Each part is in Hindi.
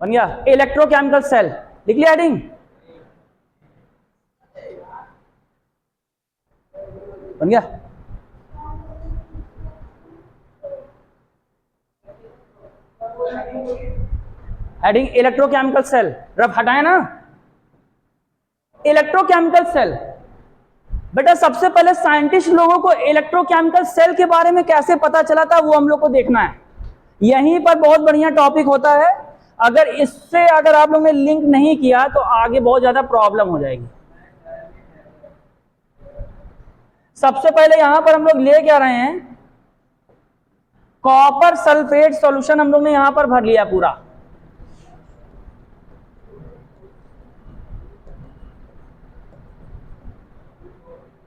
बन गया। इलेक्ट्रोकेमिकल सेल लिख लिया हेडिंग, बन गया। हेडिंग इलेक्ट्रोकेमिकल सेल, रफ हटाए ना। इलेक्ट्रोकेमिकल सेल, बेटा सबसे पहले साइंटिस्ट लोगों को इलेक्ट्रोकेमिकल सेल के बारे में कैसे पता चला था वो हम लोग को देखना है। यहीं पर बहुत बढ़िया टॉपिक होता है। अगर इससे अगर आप लोगों ने लिंक नहीं किया तो आगे बहुत ज्यादा प्रॉब्लम हो जाएगी। सबसे पहले यहां पर हम लोग ले क्या रहे हैं, कॉपर सल्फेट सॉल्यूशन हम लोग ने यहां पर भर लिया पूरा।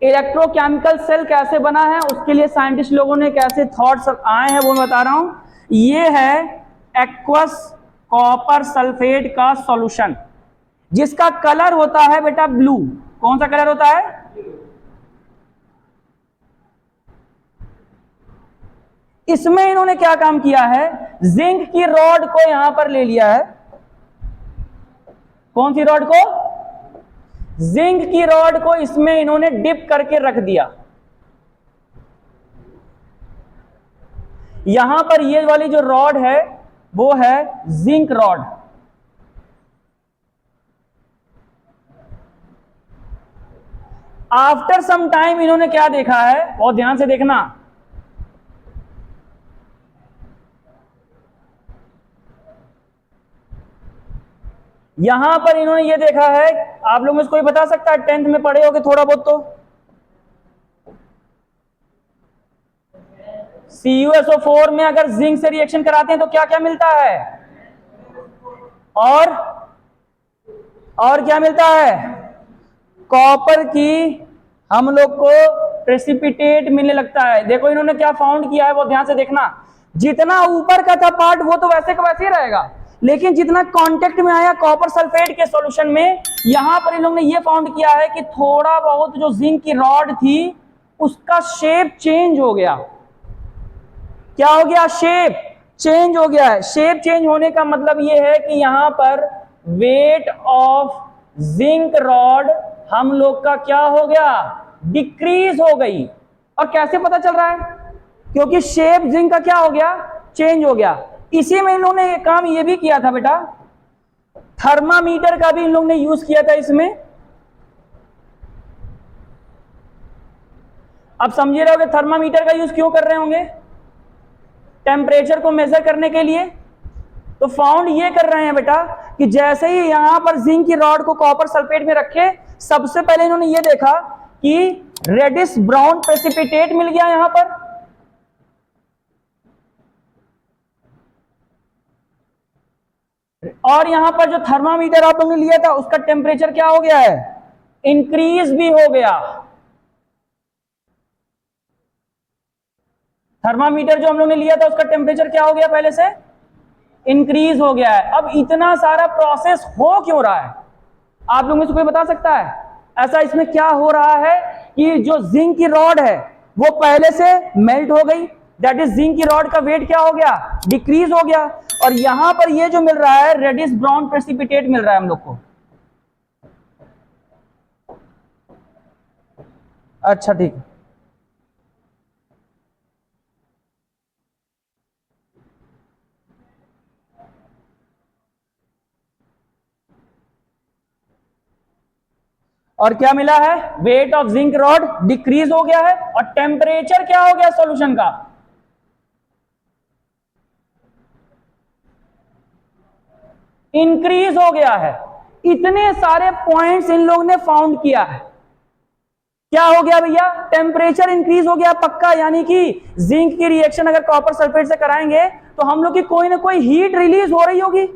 इलेक्ट्रोकेमिकल सेल कैसे बना है उसके लिए साइंटिस्ट लोगों ने कैसे थॉट्स आए हैं वो मैं बता रहा हूं। ये है एक्वस कॉपर सल्फेट का सॉल्यूशन, जिसका कलर होता है बेटा ब्लू। कौन सा कलर होता है? इसमें इन्होंने क्या काम किया है, जिंक की रॉड को यहां पर ले लिया है। कौन सी रॉड को? जिंक की रॉड को इसमें इन्होंने डिप करके रख दिया। यहां पर ये वाली जो रॉड है वो है zinc rod. After some time इन्होंने क्या देखा है, बहुत ध्यान से देखना। यहां पर इन्होंने ये देखा है, आप लोग मुझको बता सकता है, 10th में पढ़े होगे थोड़ा बहुत तो, CuSO4 में अगर जिंक से रिएक्शन कराते हैं तो क्या क्या मिलता है, और क्या मिलता है, कॉपर की हम लोग को प्रेसिपिटेट मिलने लगता है। देखो इन्होंने क्या फाउंड किया है वो ध्यान से देखना। जितना ऊपर का था पार्ट वो तो वैसे का वैसे ही रहेगा, लेकिन जितना कांटेक्ट में आया कॉपर सल्फेट के सॉल्यूशन में, यहां पर इन लोगों ने ये फाउंड किया है कि थोड़ा बहुत जो जिंक की रॉड थी उसका शेप चेंज हो गया। क्या हो गया? शेप चेंज हो गया है। शेप चेंज होने का मतलब यह है कि यहां पर वेट ऑफ जिंक रॉड हम लोग का क्या हो गया, डिक्रीज हो गई। और कैसे पता चल रहा है? क्योंकि शेप जिंक का क्या हो गया, चेंज हो गया। इसी में इन लोगों ने काम ये भी किया था बेटा, थर्मामीटर का भी इन लोगों ने यूज किया था इसमें। अब समझे रहोगे थर्मामीटर का यूज क्यों कर रहे होंगे, टेम्परेचर को मेजर करने के लिए। तो फाउंड ये कर रहे हैं बेटा कि जैसे ही यहां पर जिंक की रॉड को कॉपर सल्फेट में रखे, सबसे पहले इन्होंने ये देखा कि रेडिश ब्राउन प्रेसिपिटेट मिल गया यहां पर। और यहां पर जो थर्मामीटर आप लोगों ने लिया था उसका टेम्परेचर क्या हो गया है, इंक्रीज भी हो गया। थर्मामीटर जो हम लोग ने लिया था उसका टेम्परेचर क्या हो गया, पहले से इंक्रीज हो गया है। अब इतना सारा प्रोसेस हो क्यों रहा है, आप लोगों में से कोई बता सकता है? ऐसा इसमें क्या हो रहा है कि जो जिंक की रॉड है वो पहले से मेल्ट हो गई, दैट इज जिंक की रॉड का वेट क्या हो गया, डिक्रीज हो गया। और यहां पर ये जो मिल रहा है रेडिश ब्राउन प्रेसिपिटेट मिल रहा है हम लोग को। अच्छा ठीक है। और क्या मिला है, weight of zinc rod decrease हो गया है, और टेम्परेचर क्या हो गया सॉल्यूशन का, इंक्रीज हो गया है। इतने सारे पॉइंट्स इन लोग ने फाउंड किया है। क्या हो गया भैया, टेम्परेचर इंक्रीज हो गया पक्का, यानी कि जिंक की रिएक्शन अगर कॉपर सल्फेट से कराएंगे तो हम लोग की कोई ना कोई हीट रिलीज हो रही होगी,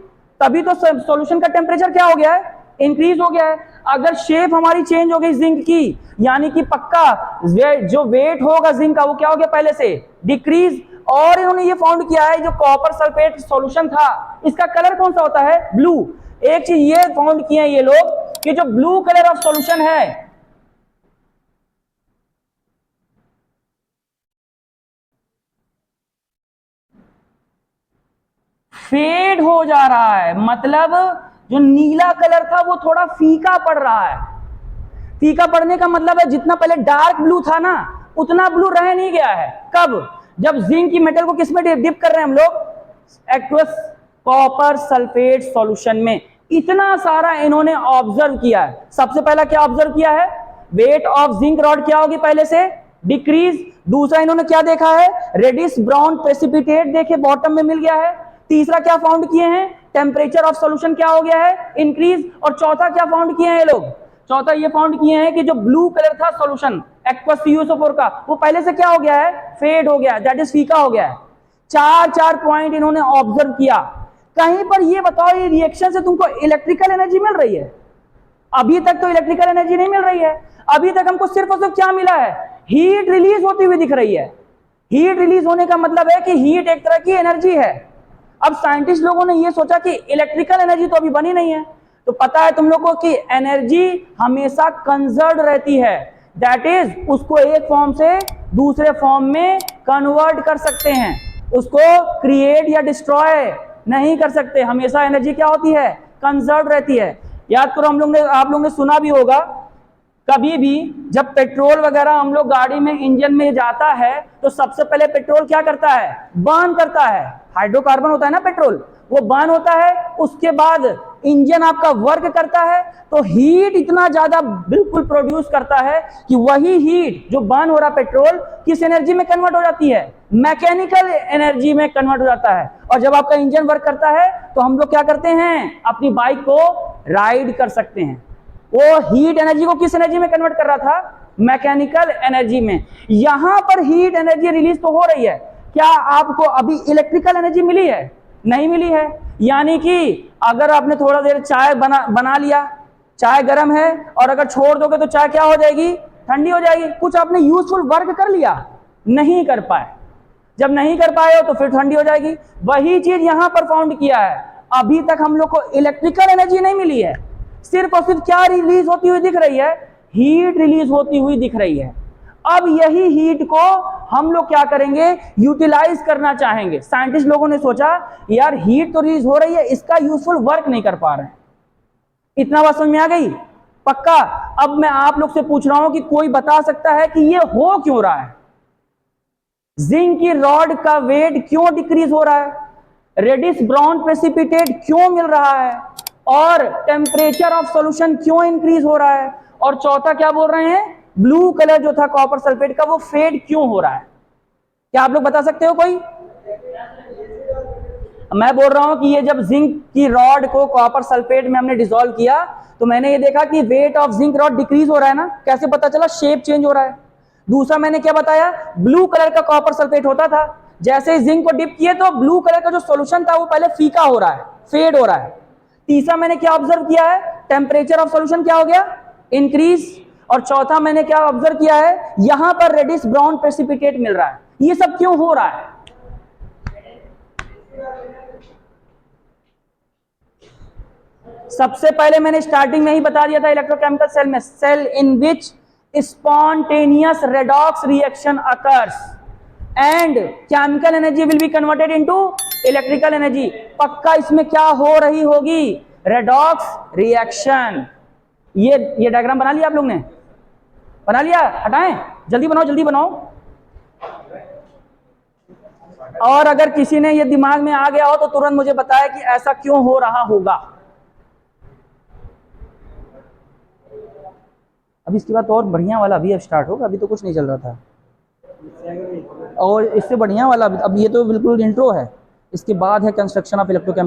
तभी तो सॉल्यूशन का टेम्परेचर क्या हो गया है, इंक्रीज हो गया है। अगर शेप हमारी चेंज हो गई जिंक की, यानी कि पक्का जो वेट होगा जिंक का वो क्या हो गया, पहले से डिक्रीज। और इन्होंने ये फाउंड किया है जो कॉपर सल्फेट सॉल्यूशन था इसका कलर कौन सा होता है, ब्लू। एक चीज ये फाउंड किए हैं ये लोग कि जो ब्लू कलर ऑफ सॉल्यूशन है, फेड हो जा रहा है, मतलब जो नीला कलर था वो थोड़ा फीका पड़ रहा है। फीका पड़ने का मतलब है जितना पहले डार्क ब्लू था ना उतना ब्लू रह नहीं गया है। कब? जब जिंक की मेटल को किसमें डिप कर रहे हैं हम लोग? एक्वस कॉपर सल्फेट सॉल्यूशन में। इतना सारा इन्होंने ऑब्जर्व किया है। सबसे पहला क्या ऑब्जर्व किया है? वेट ऑफ जिंक रॉड क्या होगी पहले से? डिक्रीज। दूसरा इन्होंने क्या देखा है? रेडिश ब्राउन प्रेसिपिटेट देखे बॉटम में मिल गया है। तीसरा क्या फाउंड किए हैं? टेम्परेचर ऑफ सॉल्यूशन क्या हो गया है? इंक्रीज। और चौथा क्या फाउंड किए हैं ये लोग? चौथा ये फाउंड किए हैं कि जो ब्लू कलर था सॉल्यूशन एक्वस CuSO4 का वो पहले से क्या हो गया है? फेड हो गया, दैट इज फीका हो गया है। चार पॉइंट इन्होंने ऑब्जर्व किया। कहीं पर ये बताओ ये रिएक्शन से तुमको इलेक्ट्रिकल एनर्जी मिल रही है? अभी तक तो इलेक्ट्रिकल एनर्जी नहीं मिल रही है। अभी तक हमको सिर्फ और सिर्फ क्या मिला है? हीट रिलीज होती हुई दिख रही है। हीट रिलीज होने का मतलब है कि हीट एक तरह की एनर्जी है। अब साइंटिस्ट लोगों ने ये सोचा कि इलेक्ट्रिकल एनर्जी तो अभी बनी नहीं है, तो पता है तुम लोगों को कि एनर्जी हमेशा कंजर्व रहती है, दैट इज उसको एक फॉर्म से दूसरे फॉर्म में कन्वर्ट कर सकते हैं, उसको क्रिएट या डिस्ट्रॉय नहीं कर सकते। हमेशा एनर्जी क्या होती है? कंजर्व रहती है। याद करो आप लोग ने सुना भी होगा, कभी भी जब पेट्रोल वगैरह हम लोग गाड़ी में इंजन में जाता है तो सबसे पहले पेट्रोल क्या करता है? बर्न करता है। हाइड्रोकार्बन होता है ना पेट्रोल, वो बर्न होता है। उसके बाद इंजन आपका वर्क करता है तो हीट इतना ज्यादा बिल्कुल प्रोड्यूस करता है कि वही हीट जो बर्न हो रहा पेट्रोल किस एनर्जी में कन्वर्ट हो जाती है? मैकेनिकल एनर्जी में कन्वर्ट हो जाता है। और जब आपका इंजन वर्क करता है तो हम लोग क्या करते हैं? अपनी बाइक को राइड कर सकते हैं। वो हीट एनर्जी को किस एनर्जी में कन्वर्ट कर रहा था? मैकेनिकल एनर्जी में। यहां पर हीट एनर्जी रिलीज तो हो रही है, क्या आपको अभी इलेक्ट्रिकल एनर्जी मिली है? नहीं मिली है। यानी कि अगर आपने थोड़ा देर चाय बना लिया, चाय गर्म है, और अगर छोड़ दोगे तो चाय क्या हो जाएगी? ठंडी हो जाएगी। कुछ आपने यूजफुल वर्क कर लिया? नहीं कर पाए। जब नहीं कर पाए हो तो फिर ठंडी हो जाएगी। वही चीज यहां पर फाउंड किया है। अभी तक हम लोग को इलेक्ट्रिकल एनर्जी नहीं मिली है, सिर्फ और सिर्फ क्या रिलीज होती हुई दिख रही है? हीट रिलीज होती हुई दिख रही है। अब यही हीट को हम लोग क्या करेंगे? यूटिलाइज करना चाहेंगे। साइंटिस्ट लोगों ने सोचा यार हीट तो रिलीज हो रही है, इसका यूजफुल वर्क नहीं कर पा रहे हैं। इतना बात समझ में आ गई? पक्का? अब मैं आप लोग से पूछ रहा हूं कि कोई बता सकता है कि ये हो क्यों रहा है? जिंक की रॉड का वेट क्यों डिक्रीज हो रहा है? रेडिश ब्राउन प्रेसिपिटेट क्यों मिल रहा है? और टेम्परेचर ऑफ सॉल्यूशन क्यों इंक्रीज हो रहा है? और चौथा क्या बोल रहे हैं? ब्लू कलर जो था कॉपर सल्फेट का वो फेड क्यों हो रहा है? क्या आप लोग बता सकते हो कोई? मैं बोल रहा हूं कि ये जब जिंक की रॉड को कॉपर सल्फेट में हमने डिसॉल्व किया तो मैंने ये देखा कि weight of zinc rod decrease हो रहा है ना। कैसे पता चला? शेप चेंज हो रहा है। दूसरा मैंने क्या बताया? ब्लू कलर का कॉपर सल्फेट होता था, जैसे ही जिंक को डिप किए तो ब्लू कलर का जो सॉल्यूशन था वो पहले फीका हो रहा है, फेड हो रहा है। तीसरा मैंने क्या ऑब्जर्व किया है? टेम्परेचर ऑफ सॉल्यूशन क्या हो गया? इंक्रीज। और चौथा मैंने क्या ऑब्जर्व किया है? यहां पर रेडिश ब्राउन प्रेसिपिटेट मिल रहा है। ये सब क्यों हो रहा है? सबसे पहले मैंने स्टार्टिंग में ही बता दिया था इलेक्ट्रोकेमिकल सेल में, cell in which spontaneous redox reaction occurs and chemical energy will be converted into electrical energy. पक्का इसमें क्या हो रही होगी? Redox reaction. ये डायग्राम बना लिया आप लोग ने? बना लिया? हटाएं? जल्दी बनाओ, जल्दी बनाओ। और अगर किसी ने ये दिमाग में आ गया हो तो तुरंत मुझे बताया कि ऐसा क्यों हो रहा होगा। अभी इसके बाद तो और बढ़िया वाला अभी अब स्टार्ट होगा, अभी तो कुछ नहीं चल रहा था। और इससे बढ़िया वाला अब ये तो बिल्कुल इंट्रो है, इसके बाद है कंस्ट्रक्शन ऑफ इलेक्ट्रोकेमिकल।